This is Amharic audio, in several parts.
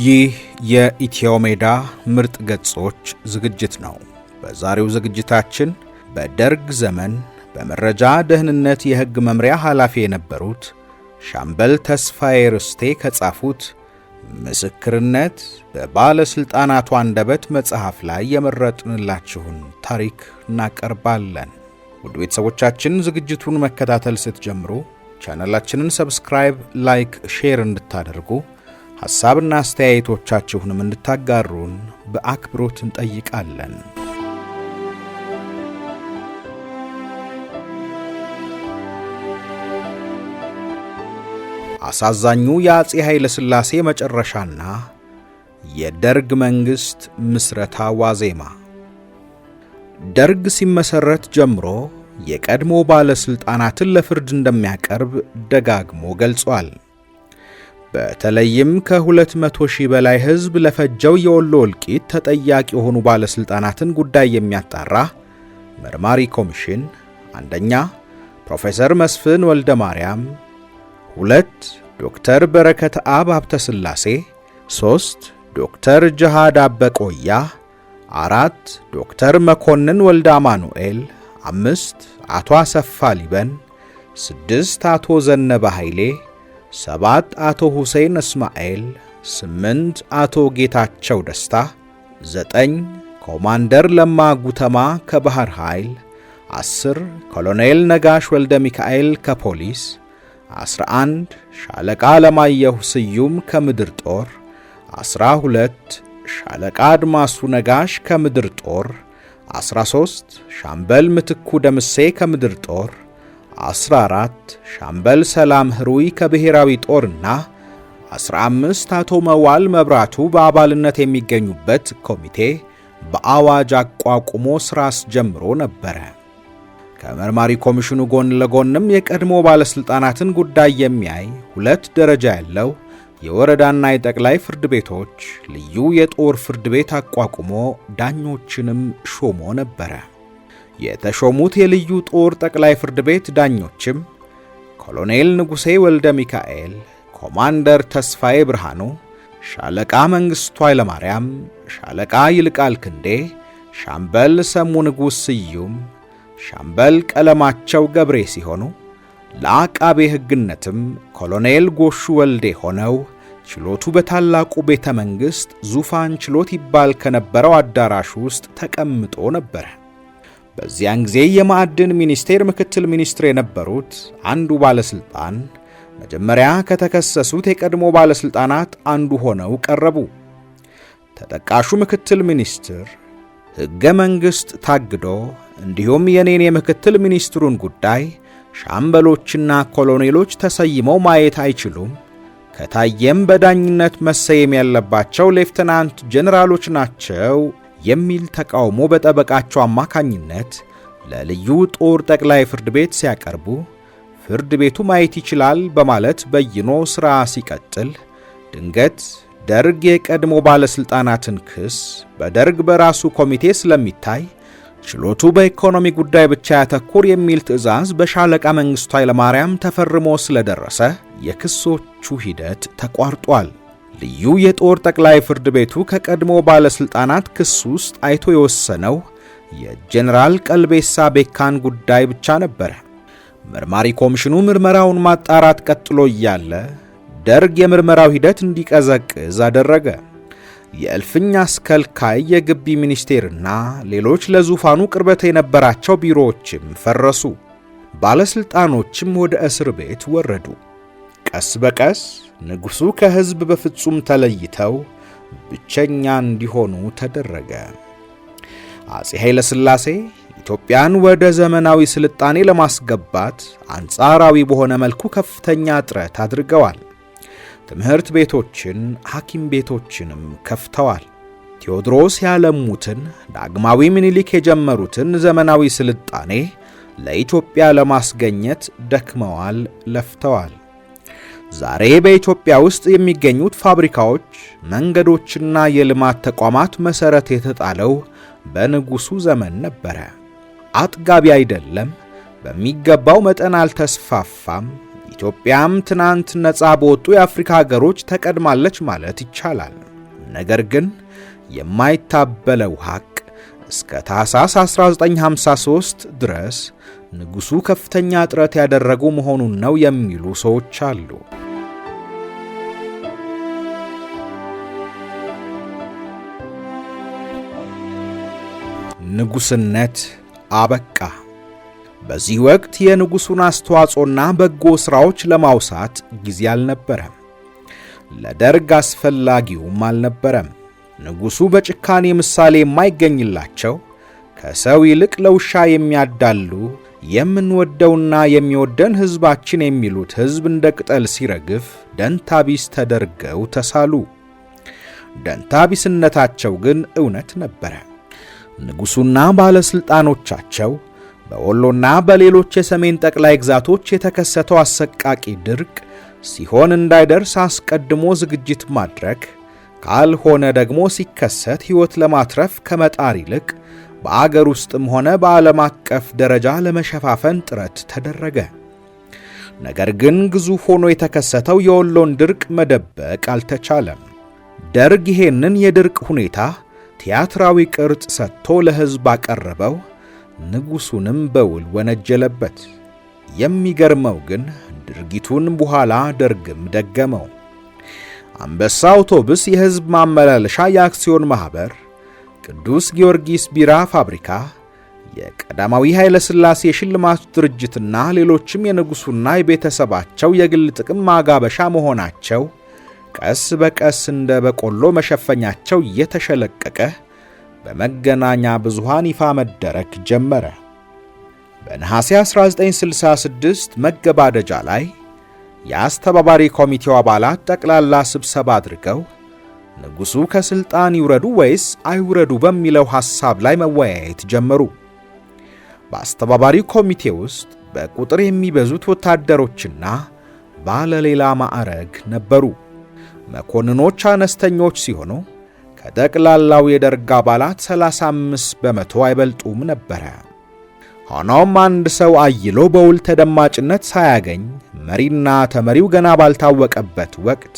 ይህ የኢትዮሜዳ ምርጥ ገጾች ዝግጅት ነው። በዛሬው ዝግጅታችን በደርግ ዘመን በመረጃ ደህንነት የሕግ መምሪያ ኃላፊ የነበሩት ሻምበል ተስፋዬ ርስቴ ከጻፉት ምስክርነት በባለስልጣናቱ አንደበት መጽሐፍ ላይ የመረጥንላችሁን ታሪክ እናቀርባለን። ውድ ቤተሰቦቻችን ዝግጅቱን መከታተል ስትጀምሩ ቻናላችንን ሰብስክራይብ፣ ላይክ፣ ሼር እንድታደርጉ ሐሳብና አስተያየቶቻችሁንም እንድታጋሩን በአክብሮት እንጠይቃለን። አሳዛኙ የአፄ ኃይለ ሥላሴ መጨረሻና የደርግ መንግሥት ምስረታ ዋዜማ። ደርግ ሲመሰረት ጀምሮ የቀድሞ ባለስልጣናትን ለፍርድ እንደሚያቀርብ ደጋግሞ ገልጿል። በተለይም ከ200,000 በላይ ሕዝብ ለፈጀው የወሎ እልቂት ተጠያቂ የሆኑ ባለስልጣናትን ጉዳይ የሚያጣራ መርማሪ ኮሚሽን አንደኛ ፕሮፌሰር መስፍን ወልደ ማርያም፣ 2 ዶክተር በረከት አብ ሀብተስላሴ፣ 3 ዶክተር ጀሃድ አበቆያ፣ 4 ዶክተር መኮንን ወልደ አማኑኤል፣ 5 አቶ አሰፋ ሊበን፣ 6 አቶ ዘነበ ኃይሌ፣ 7 አቶ ሁሴን እስማኤል፣ 8 አቶ ጌታቸው ደስታ፣ 9 ኮማንደር ለማ ጉተማ ከባህር ኃይል፣ 10 ኮሎኔል ነጋሽ ወልደ ሚካኤል ከፖሊስ፣ 11 ሻለቃ ለማየሁ ስዩም ከምድር ጦር፣ 12 ሻለቃ አድማሱ ነጋሽ ከምድር ጦር፣ 13 ሻምበል ምትኩ ደምሴ ከምድር ጦር፣ 14 ሻምበል ሰላም ህሩይ ከብሔራዊ ጦርና 15 አቶ መዋል መብራቱ በአባልነት የሚገኙበት ኮሚቴ በአዋጅ አቋቁሞ ሥራ አስጀምሮ ነበረ። ከመርማሪ ኮሚሽኑ ጎን ለጎንም የቀድሞ ባለስልጣናትን ጉዳይ የሚያይ 2 ደረጃ ያለው የወረዳና የጠቅላይ ፍርድ ቤቶች ልዩ የጦር ፍርድ ቤት አቋቁሞ ዳኞችንም ሾሞ ነበረ። የተሾሙት የልዩ ጦር ጠቅላይ ፍርድ ቤት ዳኞችም ኮሎኔል ንጉሴ ወልደ ሚካኤል፣ ኮማንደር ተስፋዬ ብርሃኑ፣ ሻለቃ መንግሥቱ ኃይለማርያም፣ ሻለቃ ይልቃል ክንዴ፣ ሻምበል ሰሙ ንጉሥ ስዩም፣ ሻምበል ቀለማቸው ገብሬ ሲሆኑ ለአቃቤ ሕግነትም ኮሎኔል ጎሹ ወልዴ ሆነው ችሎቱ በታላቁ ቤተ መንግሥት ዙፋን ችሎት ይባል ከነበረው አዳራሽ ውስጥ ተቀምጦ ነበረ። በዚያን ጊዜ የማዕድን ሚኒስቴር ምክትል ሚኒስትር የነበሩት አንዱ ባለስልጣን መጀመሪያ ከተከሰሱት የቀድሞ ባለስልጣናት አንዱ ሆነው ቀረቡ። ተጠቃሹ ምክትል ሚኒስትር ሕገ መንግሥት ታግዶ እንዲሁም የኔን የምክትል ሚኒስትሩን ጉዳይ ሻምበሎችና ኮሎኔሎች ተሰይመው ማየት አይችሉም፣ ከታየም በዳኝነት መሰየም ያለባቸው ሌፍተናንት ጀነራሎች ናቸው የሚል ተቃውሞ በጠበቃቸው አማካኝነት ለልዩ ጦር ጠቅላይ ፍርድ ቤት ሲያቀርቡ ፍርድ ቤቱ ማየት ይችላል በማለት በይኖ ሥራ ሲቀጥል ድንገት ደርግ የቀድሞ ባለስልጣናትን ክስ በደርግ በራሱ ኮሚቴ ስለሚታይ ችሎቱ በኢኮኖሚ ጉዳይ ብቻ ያተኩር የሚል ትዕዛዝ በሻለቃ መንግሥቱ ኃይለማርያም ተፈርሞ ስለደረሰ የክሶቹ ሂደት ተቋርጧል። ልዩ የጦር ጠቅላይ ፍርድ ቤቱ ከቀድሞ ባለስልጣናት ክስ ውስጥ አይቶ የወሰነው የጄኔራል ቀልቤሳ ቤካን ጉዳይ ብቻ ነበር። መርማሪ ኮሚሽኑ ምርመራውን ማጣራት ቀጥሎ እያለ ደርግ የምርመራው ሂደት እንዲቀዘቅዝ አደረገ። የእልፍኝ አስከልካይ የግቢ ሚኒስቴርና ሌሎች ለዙፋኑ ቅርበት የነበራቸው ቢሮዎችም ፈረሱ። ባለስልጣኖችም ወደ እስር ቤት ወረዱ። ቀስ በቀስ ንጉሡ ከሕዝብ በፍጹም ተለይተው ብቸኛ እንዲሆኑ ተደረገ። አፄ ኃይለ ሥላሴ ኢትዮጵያን ወደ ዘመናዊ ስልጣኔ ለማስገባት አንጻራዊ በሆነ መልኩ ከፍተኛ ጥረት አድርገዋል። ትምህርት ቤቶችን፣ ሐኪም ቤቶችንም ከፍተዋል። ቴዎድሮስ ያለሙትን፣ ዳግማዊ ምኒልክ የጀመሩትን ዘመናዊ ስልጣኔ ለኢትዮጵያ ለማስገኘት ደክመዋል፣ ለፍተዋል። ዛሬ በኢትዮጵያ ውስጥ የሚገኙት ፋብሪካዎች፣ መንገዶችና የልማት ተቋማት መሰረት የተጣለው በንጉሡ ዘመን ነበረ። አጥጋቢ አይደለም፣ በሚገባው መጠን አልተስፋፋም። ኢትዮጵያም ትናንት ነፃ በወጡ የአፍሪካ ሀገሮች ተቀድማለች ማለት ይቻላል። ነገር ግን የማይታበለው ሐቅ እስከ ታኅሳስ 1953 ድረስ ንጉሡ ከፍተኛ ጥረት ያደረጉ መሆኑን ነው የሚሉ ሰዎች አሉ። ንጉሥነት አበቃ። በዚህ ወቅት የንጉሡን አስተዋጽኦና በጎ ሥራዎች ለማውሳት ጊዜ አልነበረም። ለደርግ አስፈላጊውም አልነበረም። ንጉሡ በጭካኔ ምሳሌ የማይገኝላቸው፣ ከሰው ይልቅ ለውሻ የሚያዳሉ፣ የምንወደውና የሚወደን ሕዝባችን የሚሉት ሕዝብ እንደ ቅጠል ሲረግፍ ደንታቢስ ተደርገው ተሳሉ። ደንታቢስነታቸው ግን እውነት ነበረ። ንጉሡና ባለሥልጣኖቻቸው በወሎና በሌሎች የሰሜን ጠቅላይ ግዛቶች የተከሰተው አሰቃቂ ድርቅ ሲሆን እንዳይደርስ አስቀድሞ ዝግጅት ማድረግ፣ ካልሆነ ደግሞ ሲከሰት ሕይወት ለማትረፍ ከመጣር ይልቅ በአገር ውስጥም ሆነ በዓለም አቀፍ ደረጃ ለመሸፋፈን ጥረት ተደረገ። ነገር ግን ግዙፍ ሆኖ የተከሰተው የወሎን ድርቅ መደበቅ አልተቻለም። ደርግ ይሄንን የድርቅ ሁኔታ ቲያትራዊ ቅርጽ ሰጥቶ ለሕዝብ አቀረበው፣ ንጉሡንም በውል ወነጀለበት። የሚገርመው ግን ድርጊቱን በኋላ ደርግም ደገመው። አንበሳ አውቶቡስ የሕዝብ ማመላለሻ የአክሲዮን ማኅበር፣ ቅዱስ ጊዮርጊስ ቢራ ፋብሪካ፣ የቀዳማዊ ኃይለ ሥላሴ የሽልማት ድርጅትና ሌሎችም የንጉሡና የቤተሰባቸው የግል ጥቅም ማጋበሻ መሆናቸው ቀስ በቀስ እንደ በቆሎ መሸፈኛቸው እየተሸለቀቀ በመገናኛ ብዙሃን ይፋ መደረግ ጀመረ። በነሐሴ 1966 መገባደጃ ላይ የአስተባባሪ ኮሚቴው አባላት ጠቅላላ ስብሰባ አድርገው ንጉሡ ከሥልጣን ይውረዱ ወይስ አይውረዱ በሚለው ሐሳብ ላይ መወያየት ጀመሩ። በአስተባባሪ ኮሚቴ ውስጥ በቁጥር የሚበዙት ወታደሮችና ባለሌላ ማዕረግ ነበሩ። መኮንኖች አነስተኞች ሲሆኑ ከጠቅላላው የደርግ አባላት 35 በመቶ አይበልጡም ነበረ። ሆኖም አንድ ሰው አይሎ በውል ተደማጭነት ሳያገኝ መሪና ተመሪው ገና ባልታወቀበት ወቅት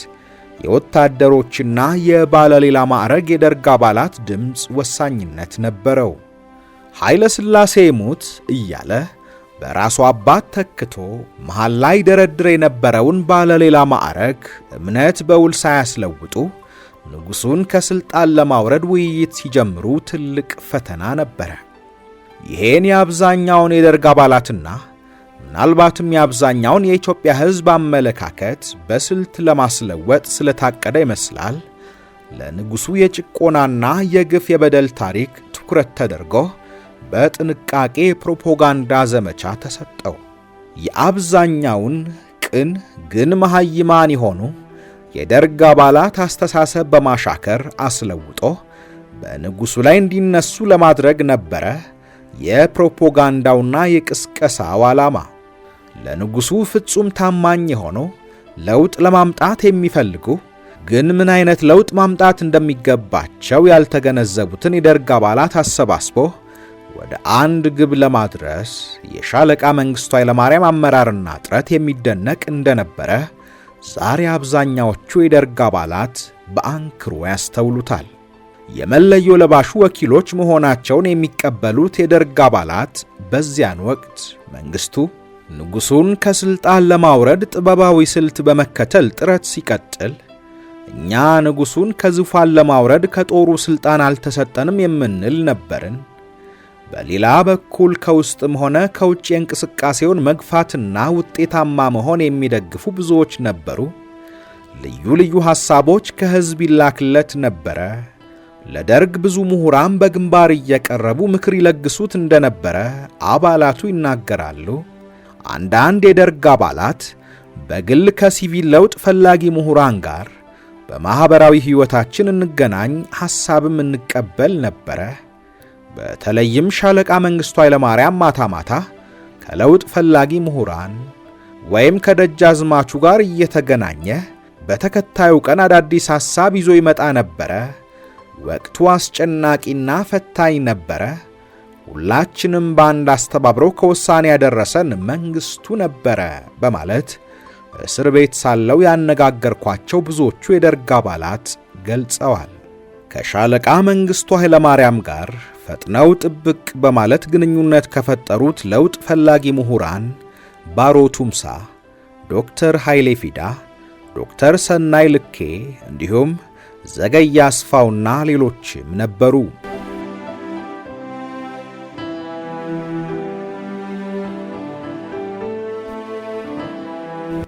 የወታደሮችና የባለሌላ ማዕረግ የደርግ አባላት ድምፅ ወሳኝነት ነበረው። ኃይለ ሥላሴ ይሙት እያለ በራሱ አባት ተክቶ መሃል ላይ ደረድር የነበረውን ባለሌላ ማዕረግ እምነት በውል ሳያስለውጡ ንጉሡን ከሥልጣን ለማውረድ ውይይት ሲጀምሩ ትልቅ ፈተና ነበረ። ይሄን የአብዛኛውን የደርግ አባላትና ምናልባትም የአብዛኛውን የኢትዮጵያ ሕዝብ አመለካከት በስልት ለማስለወጥ ስለታቀደ ይመስላል ለንጉሡ የጭቆናና የግፍ የበደል ታሪክ ትኩረት ተደርጎ በጥንቃቄ ፕሮፓጋንዳ ዘመቻ ተሰጠው። የአብዛኛውን ቅን ግን መሐይማን የሆኑ የደርግ አባላት አስተሳሰብ በማሻከር አስለውጦ በንጉሡ ላይ እንዲነሱ ለማድረግ ነበረ የፕሮፓጋንዳውና የቅስቀሳው ዓላማ። ለንጉሡ ፍጹም ታማኝ የሆኑ ለውጥ ለማምጣት የሚፈልጉ ግን ምን አይነት ለውጥ ማምጣት እንደሚገባቸው ያልተገነዘቡትን የደርግ አባላት አሰባስቦ ወደ አንድ ግብ ለማድረስ የሻለቃ መንግሥቱ ኃይለማርያም አመራርና ጥረት የሚደነቅ እንደነበረ ዛሬ አብዛኛዎቹ የደርግ አባላት በአንክሮ ያስተውሉታል። የመለዮ ለባሹ ወኪሎች መሆናቸውን የሚቀበሉት የደርግ አባላት በዚያን ወቅት መንግሥቱ ንጉሡን ከሥልጣን ለማውረድ ጥበባዊ ስልት በመከተል ጥረት ሲቀጥል፣ እኛ ንጉሡን ከዙፋን ለማውረድ ከጦሩ ሥልጣን አልተሰጠንም የምንል ነበርን። በሌላ በኩል ከውስጥም ሆነ ከውጭ የእንቅስቃሴውን መግፋትና ውጤታማ መሆን የሚደግፉ ብዙዎች ነበሩ። ልዩ ልዩ ሐሳቦች ከሕዝብ ይላክለት ነበረ። ለደርግ ብዙ ምሁራን በግንባር እየቀረቡ ምክር ይለግሱት እንደነበረ አባላቱ ይናገራሉ። አንዳንድ የደርግ አባላት በግል ከሲቪል ለውጥ ፈላጊ ምሁራን ጋር በማኅበራዊ ሕይወታችን እንገናኝ፣ ሐሳብም እንቀበል ነበረ። በተለይም ሻለቃ መንግሥቱ ኃይለማርያም ማታ ማታ ከለውጥ ፈላጊ ምሁራን ወይም ከደጃዝማቹ ጋር እየተገናኘ በተከታዩ ቀን አዳዲስ ሐሳብ ይዞ ይመጣ ነበረ። ወቅቱ አስጨናቂና ፈታኝ ነበረ። ሁላችንም በአንድ አስተባብሮ ከውሳኔ ያደረሰን መንግሥቱ ነበረ በማለት እስር ቤት ሳለው ያነጋገርኳቸው ብዙዎቹ የደርግ አባላት ገልጸዋል። ከሻለቃ መንግስቱ ኃይለማርያም ጋር ፈጥነው ጥብቅ በማለት ግንኙነት ከፈጠሩት ለውጥ ፈላጊ ምሁራን ባሮ ቱምሳ፣ ዶክተር ኃይሌ ፊዳ፣ ዶክተር ሰናይ ልኬ እንዲሁም ዘገየ አስፋውና ሌሎችም ነበሩ።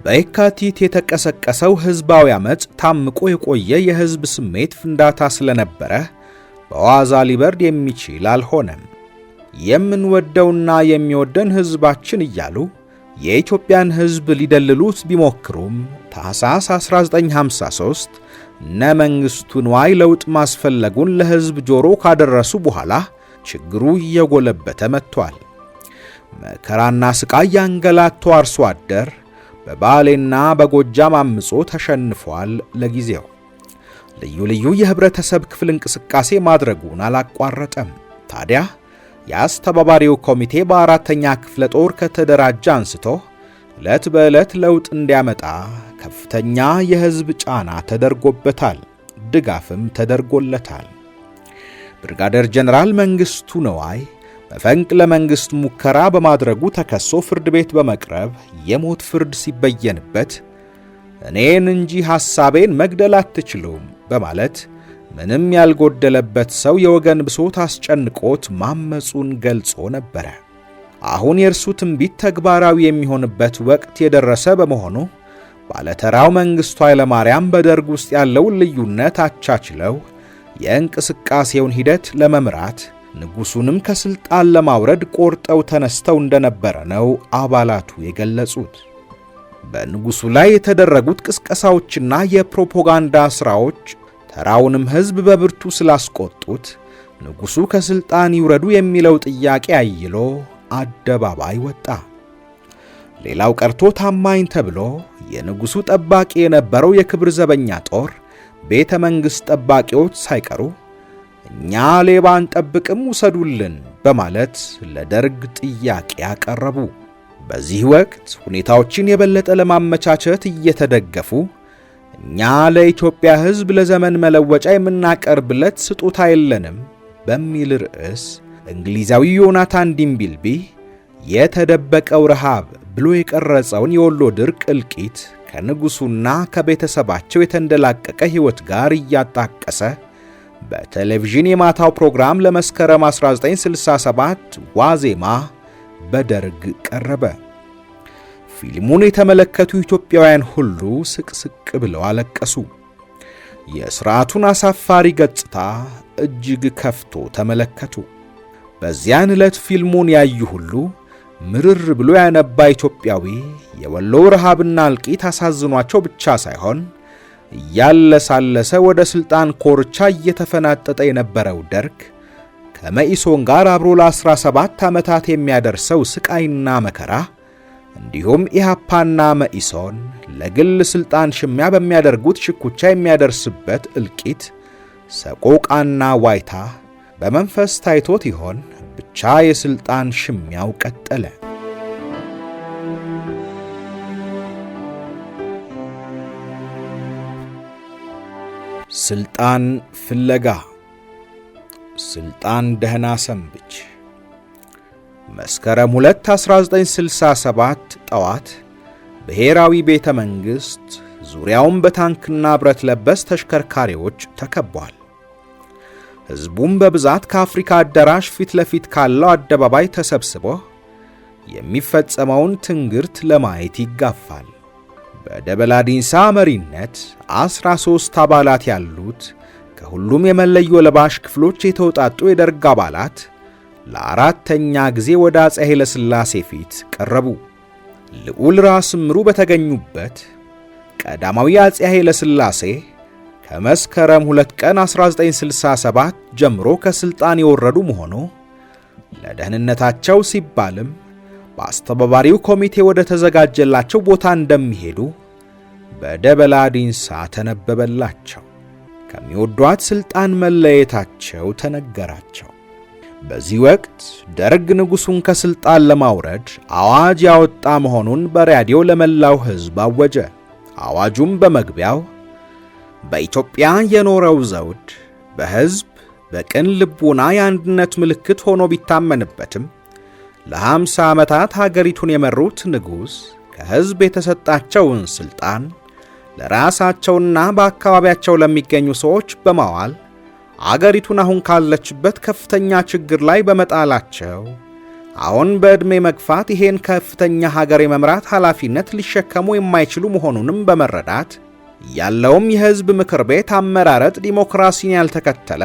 በየካቲት የተቀሰቀሰው ህዝባዊ አመጽ ታምቆ የቆየ የህዝብ ስሜት ፍንዳታ ስለነበረ በዋዛ ሊበርድ የሚችል አልሆነም። የምንወደውና የሚወደን ህዝባችን እያሉ የኢትዮጵያን ህዝብ ሊደልሉት ቢሞክሩም ታኅሳስ 1953 እነ መንግስቱ ንዋይ ለውጥ ማስፈለጉን ለህዝብ ጆሮ ካደረሱ በኋላ ችግሩ እየጎለበተ መጥቷል። መከራና ስቃይ ያንገላታው አርሶ አደር በባሌና በጎጃም አምጾ ተሸንፏል። ለጊዜው ልዩ ልዩ የህብረተሰብ ክፍል እንቅስቃሴ ማድረጉን አላቋረጠም። ታዲያ የአስተባባሪው ኮሚቴ በአራተኛ ክፍለ ጦር ከተደራጀ አንስቶ ዕለት በዕለት ለውጥ እንዲያመጣ ከፍተኛ የህዝብ ጫና ተደርጎበታል፣ ድጋፍም ተደርጎለታል። ብርጋዴር ጀነራል መንግስቱ ነዋይ መፈንቅለ መንግስት ሙከራ በማድረጉ ተከሶ ፍርድ ቤት በመቅረብ የሞት ፍርድ ሲበየንበት እኔን እንጂ ሐሳቤን መግደል አትችሉም በማለት ምንም ያልጎደለበት ሰው የወገን ብሶት አስጨንቆት ማመጹን ገልጾ ነበረ። አሁን የእርሱ ትንቢት ተግባራዊ የሚሆንበት ወቅት የደረሰ በመሆኑ ባለተራው መንግስቱ ኃይለማርያም በደርግ ውስጥ ያለውን ልዩነት አቻችለው የእንቅስቃሴውን ሂደት ለመምራት ንጉሱንም ከስልጣን ለማውረድ ቆርጠው ተነስተው እንደነበረ ነው አባላቱ የገለጹት። በንጉሱ ላይ የተደረጉት ቅስቀሳዎችና የፕሮፓጋንዳ ሥራዎች ተራውንም ህዝብ በብርቱ ስላስቆጡት ንጉሱ ከስልጣን ይውረዱ የሚለው ጥያቄ አይሎ አደባባይ ወጣ። ሌላው ቀርቶ ታማኝ ተብሎ የንጉሱ ጠባቂ የነበረው የክብር ዘበኛ ጦር ቤተ መንግሥት ጠባቂዎች ሳይቀሩ እኛ ሌባ አንጠብቅም ውሰዱልን በማለት ለደርግ ጥያቄ አቀረቡ። በዚህ ወቅት ሁኔታዎችን የበለጠ ለማመቻቸት እየተደገፉ እኛ ለኢትዮጵያ ህዝብ ለዘመን መለወጫ የምናቀርብለት ስጦታ የለንም በሚል ርዕስ እንግሊዛዊ ዮናታን ዲምቢልቢ የተደበቀው ረሃብ ብሎ የቀረጸውን የወሎ ድርቅ እልቂት ከንጉሱና ከቤተሰባቸው የተንደላቀቀ ሕይወት ጋር እያጣቀሰ በቴሌቪዥን የማታው ፕሮግራም ለመስከረም 1967 ዋዜማ በደርግ ቀረበ። ፊልሙን የተመለከቱ ኢትዮጵያውያን ሁሉ ስቅስቅ ብለው አለቀሱ። የሥርዓቱን አሳፋሪ ገጽታ እጅግ ከፍቶ ተመለከቱ። በዚያን ዕለት ፊልሙን ያዩ ሁሉ ምርር ብሎ ያነባ ኢትዮጵያዊ የወሎ ረሃብና እልቂት አሳዝኗቸው ብቻ ሳይሆን እያለሳለሰ ወደ ስልጣን ኮርቻ እየተፈናጠጠ የነበረው ደርግ ከመኢሶን ጋር አብሮ ለ17 ዓመታት የሚያደርሰው ስቃይና መከራ እንዲሁም ኢሃፓና መኢሶን ለግል ስልጣን ሽሚያ በሚያደርጉት ሽኩቻ የሚያደርስበት እልቂት፣ ሰቆቃና ዋይታ በመንፈስ ታይቶት ይሆን ብቻ የስልጣን ሽሚያው ቀጠለ። ስልጣን ፍለጋ። ስልጣን ደህና ሰንብች። መስከረም 2 1967 ጠዋት ብሔራዊ ቤተ መንግሥት ዙሪያውን በታንክና ብረት ለበስ ተሽከርካሪዎች ተከቧል። ሕዝቡም በብዛት ከአፍሪካ አዳራሽ ፊት ለፊት ካለው አደባባይ ተሰብስቦ የሚፈጸመውን ትንግርት ለማየት ይጋፋል። በደበላ ዲንሳ መሪነት 13 አባላት ያሉት ከሁሉም የመለዮ ለባሽ ክፍሎች የተውጣጡ የደርግ አባላት ለአራተኛ ጊዜ ወደ አፄ ኃይለ ሥላሴ ፊት ቀረቡ። ልዑል ራስ ምሩ በተገኙበት ቀዳማዊ አፄ ኃይለ ሥላሴ ከመስከረም 2 ቀን 1967 ጀምሮ ከስልጣን የወረዱ መሆኑ ለደህንነታቸው ሲባልም በአስተባባሪው ኮሚቴ ወደ ተዘጋጀላቸው ቦታ እንደሚሄዱ በደበላ ዲንሳ ተነበበላቸው። ከሚወዷት ስልጣን መለየታቸው ተነገራቸው። በዚህ ወቅት ደርግ ንጉሱን ከስልጣን ለማውረድ አዋጅ ያወጣ መሆኑን በራዲዮ ለመላው ሕዝብ አወጀ። አዋጁም በመግቢያው በኢትዮጵያ የኖረው ዘውድ በሕዝብ በቅን ልቡና የአንድነት ምልክት ሆኖ ቢታመንበትም ለ50 ዓመታት ሀገሪቱን የመሩት ንጉሥ ከሕዝብ የተሰጣቸውን ሥልጣን ለራሳቸውና በአካባቢያቸው ለሚገኙ ሰዎች በማዋል አገሪቱን አሁን ካለችበት ከፍተኛ ችግር ላይ በመጣላቸው አሁን በዕድሜ መግፋት ይሄን ከፍተኛ ሀገር የመምራት ኃላፊነት ሊሸከሙ የማይችሉ መሆኑንም በመረዳት ያለውም የሕዝብ ምክር ቤት አመራረጥ ዲሞክራሲን ያልተከተለ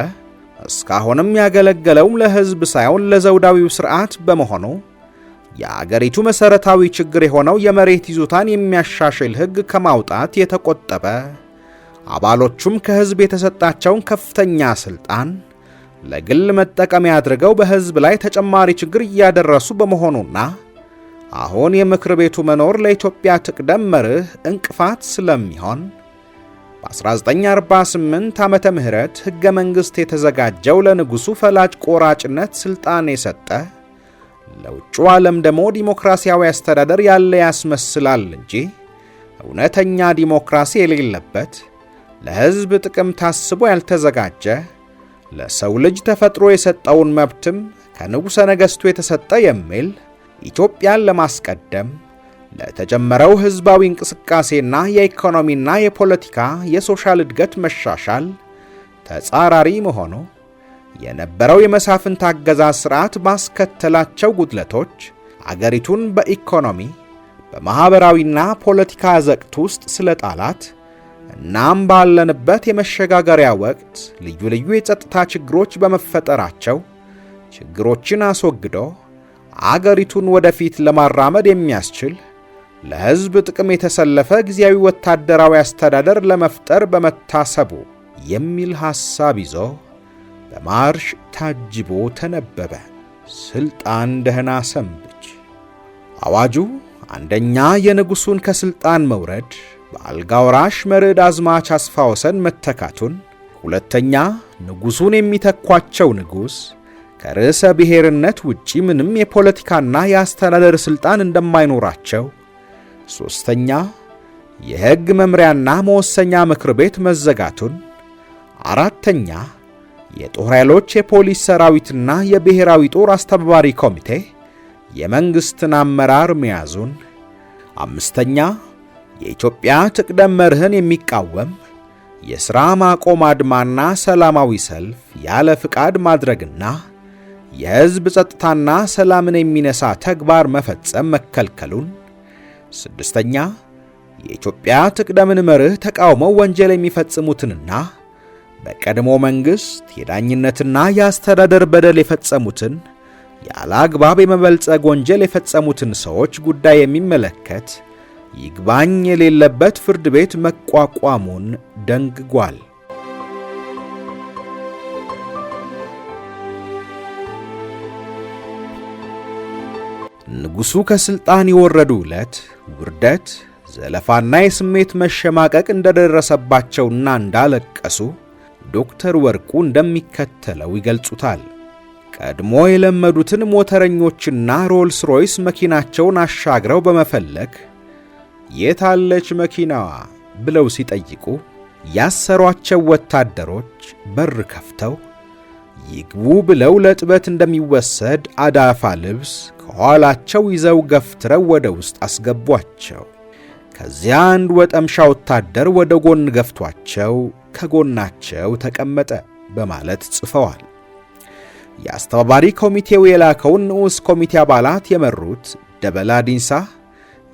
እስካሁንም ያገለገለውም ለሕዝብ ሳይሆን ለዘውዳዊው ሥርዓት በመሆኑ የአገሪቱ መሠረታዊ ችግር የሆነው የመሬት ይዞታን የሚያሻሽል ሕግ ከማውጣት የተቆጠበ አባሎቹም ከሕዝብ የተሰጣቸውን ከፍተኛ ሥልጣን ለግል መጠቀሚያ አድርገው በሕዝብ ላይ ተጨማሪ ችግር እያደረሱ በመሆኑና አሁን የምክር ቤቱ መኖር ለኢትዮጵያ ትቅደም መርህ እንቅፋት ስለሚሆን በ1948 ዓመተ ምህረት ሕገ መንግሥት የተዘጋጀው ለንጉሡ ፈላጭ ቆራጭነት ሥልጣን የሰጠ ለውጩ ዓለም ደግሞ ዲሞክራሲያዊ አስተዳደር ያለ ያስመስላል እንጂ እውነተኛ ዲሞክራሲ የሌለበት ለሕዝብ ጥቅም ታስቦ ያልተዘጋጀ ለሰው ልጅ ተፈጥሮ የሰጠውን መብትም ከንጉሠ ነገሥቱ የተሰጠ የሚል ኢትዮጵያን ለማስቀደም ለተጀመረው ሕዝባዊ እንቅስቃሴና የኢኮኖሚና የፖለቲካ የሶሻል እድገት መሻሻል ተጻራሪ መሆኑ የነበረው የመሳፍንት አገዛዝ ሥርዓት ባስከተላቸው ጉድለቶች አገሪቱን በኢኮኖሚ በማኅበራዊና ፖለቲካ ዘቅት ውስጥ ስለጣላት እናም ባለንበት የመሸጋገሪያ ወቅት ልዩ ልዩ የጸጥታ ችግሮች በመፈጠራቸው ችግሮችን አስወግዶ አገሪቱን ወደፊት ለማራመድ የሚያስችል ለሕዝብ ጥቅም የተሰለፈ ጊዜያዊ ወታደራዊ አስተዳደር ለመፍጠር በመታሰቡ የሚል ሐሳብ ይዞ በማርሽ ታጅቦ ተነበበ። ሥልጣን ደህና ሰንብች። አዋጁ አንደኛ የንጉሡን ከሥልጣን መውረድ በአልጋ ወራሽ መርዕድ አዝማች አስፋ ወሰን መተካቱን፣ ሁለተኛ ንጉሡን የሚተኳቸው ንጉሥ ከርዕሰ ብሔርነት ውጪ ምንም የፖለቲካና የአስተዳደር ሥልጣን እንደማይኖራቸው፣ ሦስተኛ የሕግ መምሪያና መወሰኛ ምክር ቤት መዘጋቱን፣ አራተኛ የጦር ኃይሎች የፖሊስ ሰራዊትና የብሔራዊ ጦር አስተባባሪ ኮሚቴ የመንግሥትን አመራር መያዙን፣ አምስተኛ የኢትዮጵያ ትቅደም መርህን የሚቃወም የሥራ ማቆም አድማና ሰላማዊ ሰልፍ ያለ ፍቃድ ማድረግና የሕዝብ ጸጥታና ሰላምን የሚነሳ ተግባር መፈጸም መከልከሉን፣ ስድስተኛ የኢትዮጵያ ትቅደምን መርህ ተቃውመው ወንጀል የሚፈጽሙትንና በቀድሞ መንግሥት የዳኝነትና የአስተዳደር በደል የፈጸሙትን ያለ አግባብ የመበልጸግ ወንጀል የፈጸሙትን ሰዎች ጉዳይ የሚመለከት ይግባኝ የሌለበት ፍርድ ቤት መቋቋሙን ደንግጓል። ንጉሡ ከሥልጣን የወረዱ ዕለት ውርደት፣ ዘለፋና የስሜት መሸማቀቅ እንደደረሰባቸውና እንዳለቀሱ ዶክተር ወርቁ እንደሚከተለው ይገልጹታል። ቀድሞ የለመዱትን ሞተረኞችና ሮልስ ሮይስ መኪናቸውን አሻግረው በመፈለግ የታለች መኪናዋ ብለው ሲጠይቁ ያሰሯቸው ወታደሮች በር ከፍተው ይግቡ ብለው ለጥበት እንደሚወሰድ አዳፋ ልብስ ከኋላቸው ይዘው ገፍትረው ወደ ውስጥ አስገቧቸው። ከዚያ አንድ ወጠምሻ ወታደር ወደ ጎን ገፍቷቸው ከጎናቸው ተቀመጠ በማለት ጽፈዋል። የአስተባባሪ ኮሚቴው የላከውን ንዑስ ኮሚቴ አባላት የመሩት ደበላ ዲንሳ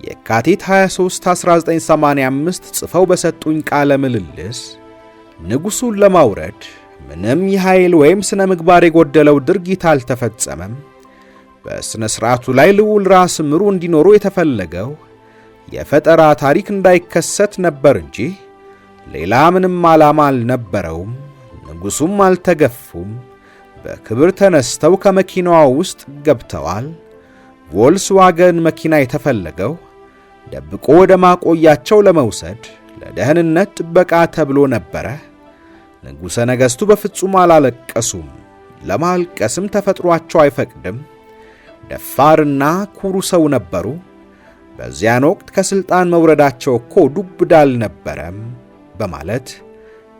የካቲት 23 1985 ጽፈው በሰጡኝ ቃለ ምልልስ ንጉሡን ለማውረድ ምንም የኃይል ወይም ስነ ምግባር የጎደለው ድርጊት አልተፈጸመም። በሥነ ሥርዓቱ ላይ ልዑል ራስ ምሩ እንዲኖሩ የተፈለገው የፈጠራ ታሪክ እንዳይከሰት ነበር እንጂ ሌላ ምንም ዓላማ አልነበረውም። ንጉሡም አልተገፉም። በክብር ተነስተው ከመኪናዋ ውስጥ ገብተዋል። ቮልስዋገን መኪና የተፈለገው ደብቆ ወደ ማቆያቸው ለመውሰድ ለደህንነት ጥበቃ ተብሎ ነበረ። ንጉሠ ነገሥቱ በፍጹም አላለቀሱም። ለማልቀስም ተፈጥሯቸው አይፈቅድም። ደፋርና ኩሩ ሰው ነበሩ። በዚያን ወቅት ከሥልጣን መውረዳቸው እኮ ዱብዳ አልነበረም በማለት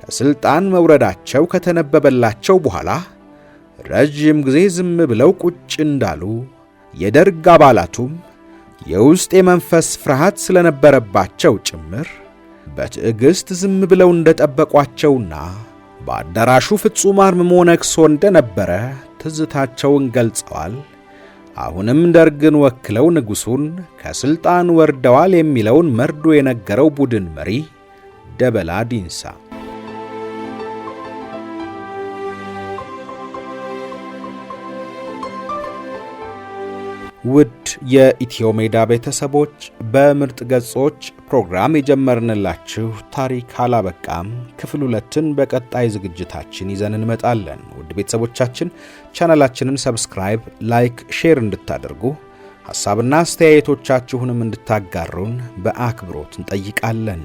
ከስልጣን መውረዳቸው ከተነበበላቸው በኋላ ረጅም ጊዜ ዝም ብለው ቁጭ እንዳሉ፣ የደርግ አባላቱም የውስጥ የመንፈስ ፍርሃት ስለነበረባቸው ጭምር በትዕግስት ዝም ብለው እንደጠበቋቸውና በአዳራሹ ፍጹም አርምሞ ነግሶ እንደነበረ ትዝታቸውን ገልጸዋል። አሁንም ደርግን ወክለው ንጉሡን ከስልጣን ወርደዋል የሚለውን መርዶ የነገረው ቡድን መሪ ደበላ ዲንሳ። ውድ የኢትዮ ሜዳ ቤተሰቦች፣ በምርጥ ገጾች ፕሮግራም የጀመርንላችሁ ታሪክ አላበቃም። ክፍል 2ን በቀጣይ ዝግጅታችን ይዘን እንመጣለን። ውድ ቤተሰቦቻችን ቻናላችንን ሰብስክራይብ፣ ላይክ፣ ሼር እንድታደርጉ ሐሳብና አስተያየቶቻችሁንም እንድታጋሩን በአክብሮት እንጠይቃለን።